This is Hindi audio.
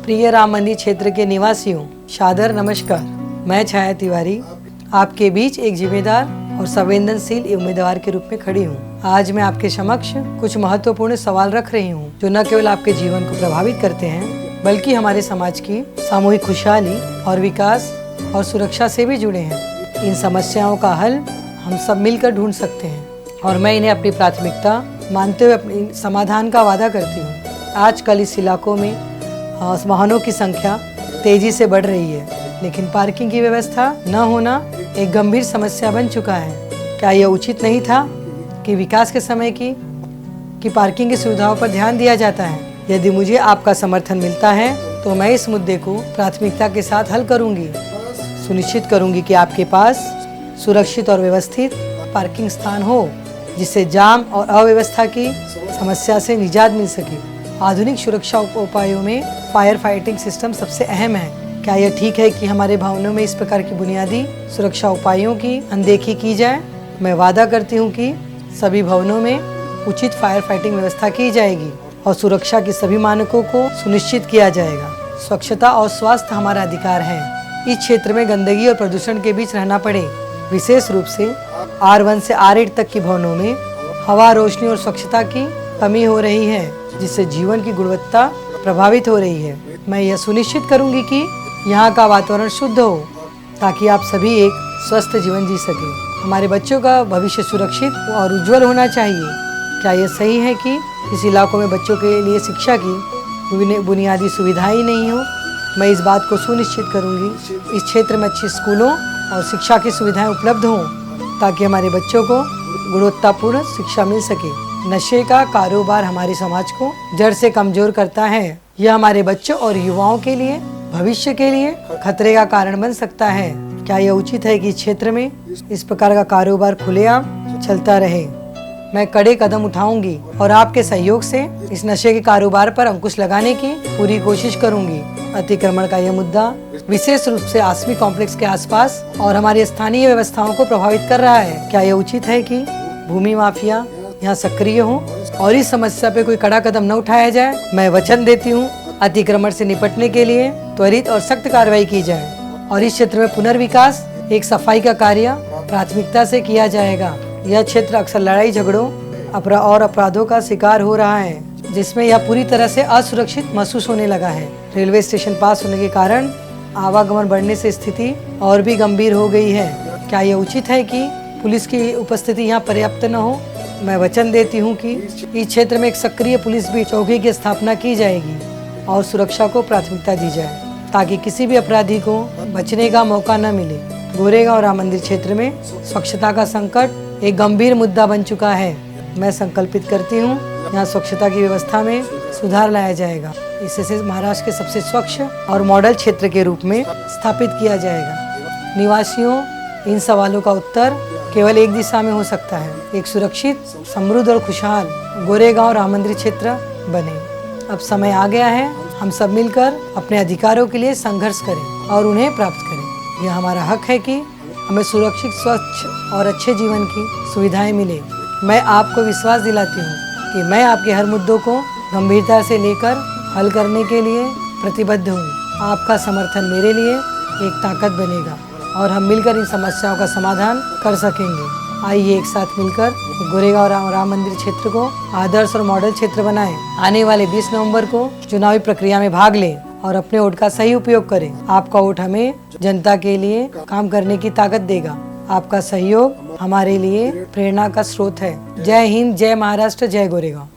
प्रिय राम मंदिर क्षेत्र के निवासियों, सादर नमस्कार। मैं छाया तिवारी आपके बीच एक जिम्मेदार और संवेदनशील उम्मीदवार के रूप में खड़ी हूँ। आज मैं आपके समक्ष कुछ महत्वपूर्ण सवाल रख रही हूँ जो न केवल आपके जीवन को प्रभावित करते हैं बल्कि हमारे समाज की सामूहिक खुशहाली और विकास और सुरक्षा से भी जुड़े हैं। इन समस्याओं का हल हम सब मिलकर ढूंढ सकते हैं और मैं इन्हें अपनी प्राथमिकता मानते हुए अपने समाधान का वादा करती हूँ। आजकल इस इलाकों में वाहनों की संख्या तेजी से बढ़ रही है, लेकिन पार्किंग की व्यवस्था न होना एक गंभीर समस्या बन चुका है। क्या यह उचित नहीं था कि विकास के समय की पार्किंग की सुविधाओं पर ध्यान दिया जाता है? यदि मुझे आपका समर्थन मिलता है तो मैं इस मुद्दे को प्राथमिकता के साथ हल करूंगी। सुनिश्चित करूंगी कि आपके पास सुरक्षित और व्यवस्थित पार्किंग स्थान हो जिससे जाम और अव्यवस्था की समस्या से निजात मिल सके। आधुनिक सुरक्षा उपायों में फायर फाइटिंग सिस्टम सबसे अहम है। क्या यह ठीक है कि हमारे भवनों में इस प्रकार की बुनियादी सुरक्षा उपायों की अनदेखी की जाए? मैं वादा करती हूँ कि सभी भवनों में उचित फायर फाइटिंग व्यवस्था की जाएगी और सुरक्षा के सभी मानकों को सुनिश्चित किया जाएगा। स्वच्छता और स्वास्थ्य हमारा अधिकार है। इस क्षेत्र में गंदगी और प्रदूषण के बीच रहना पड़े, विशेष रूप से R1 से R8 तक की भवनों में हवा, रोशनी और स्वच्छता की कमी हो रही है, जिससे जीवन की गुणवत्ता प्रभावित हो रही है। मैं यह सुनिश्चित करूंगी कि यहाँ का वातावरण शुद्ध हो ताकि आप सभी एक स्वस्थ जीवन जी सकें। हमारे बच्चों का भविष्य सुरक्षित और उज्जवल होना चाहिए। क्या यह सही है कि इस इलाकों में बच्चों के लिए शिक्षा की बुनियादी सुविधाएं ही नहीं हो? मैं इस बात को सुनिश्चित करूंगी इस क्षेत्र में अच्छे स्कूलों और शिक्षा की सुविधाएं उपलब्ध हों ताकि हमारे बच्चों को गुणवत्तापूर्ण शिक्षा मिल सके। नशे का कारोबार हमारे समाज को जड़ से कमजोर करता है। यह हमारे बच्चों और युवाओं के लिए भविष्य के लिए खतरे का कारण बन सकता है। क्या यह उचित है कि इस क्षेत्र में इस प्रकार का कारोबार खुलेआम चलता रहे? मैं कड़े कदम उठाऊंगी और आपके सहयोग से इस नशे के कारोबार पर अंकुश लगाने की पूरी कोशिश करूंगी। अतिक्रमण का यह मुद्दा विशेष रूप से आसमी कॉम्प्लेक्स के आसपास और हमारी स्थानीय व्यवस्थाओं को प्रभावित कर रहा है। क्या यह उचित है कि भूमि माफिया यहाँ सक्रिय हो और इस समस्या पे कोई कड़ा कदम न उठाया जाए? मैं वचन देती हूँ अतिक्रमण से निपटने के लिए त्वरित और सख्त कार्रवाई की जाए और इस क्षेत्र में पुनर्विकास एक सफाई का कार्य प्राथमिकता से किया जाएगा। यह क्षेत्र अक्सर लड़ाई झगड़ों और अपराधों का शिकार हो रहा है, जिसमें यह पूरी तरह से असुरक्षित महसूस होने लगा है। रेलवे स्टेशन पास होने के कारण आवागमन बढ़ने से स्थिति और भी गंभीर हो गई है। क्या यह उचित है कि पुलिस की उपस्थिति यहाँ पर्याप्त न हो? मैं वचन देती हूँ कि इस क्षेत्र में एक सक्रिय पुलिस भी चौकी की स्थापना की जाएगी और सुरक्षा को प्राथमिकता दी जाए ताकि किसी भी अपराधी को बचने का मौका न मिले। गोरेगांव राम मंदिर क्षेत्र में स्वच्छता का संकट एक गंभीर मुद्दा बन चुका है। मैं संकल्पित करती हूँ यहाँ स्वच्छता की व्यवस्था में सुधार लाया जाएगा। इसे महाराष्ट्र के सबसे स्वच्छ और मॉडल क्षेत्र के रूप में स्थापित किया जाएगा। निवासियों, इन सवालों का उत्तर केवल एक दिशा में हो सकता है, एक सुरक्षित, समृद्ध और खुशहाल गोरेगांव राम मंदिर क्षेत्र बने। अब समय आ गया है हम सब मिलकर अपने अधिकारों के लिए संघर्ष करें और उन्हें प्राप्त करें। यह हमारा हक है कि हमें सुरक्षित, स्वच्छ और अच्छे जीवन की सुविधाएं मिले। मैं आपको विश्वास दिलाती हूँ कि मैं आपके हर मुद्दों को गंभीरता से लेकर हल करने के लिए प्रतिबद्ध हूँ। आपका समर्थन मेरे लिए एक ताकत बनेगा और हम मिलकर इन समस्याओं का समाधान कर सकेंगे। आइए एक साथ मिलकर गोरेगांव राम मंदिर क्षेत्र को आदर्श और मॉडल क्षेत्र बनाएं। आने वाले 20 नवंबर को चुनावी प्रक्रिया में भाग लें और अपने वोट का सही उपयोग करें। आपका वोट हमें जनता के लिए काम करने की ताकत देगा। आपका सहयोग हमारे लिए प्रेरणा का स्रोत है। जय हिंद, जय महाराष्ट्र, जय गोरेगांव।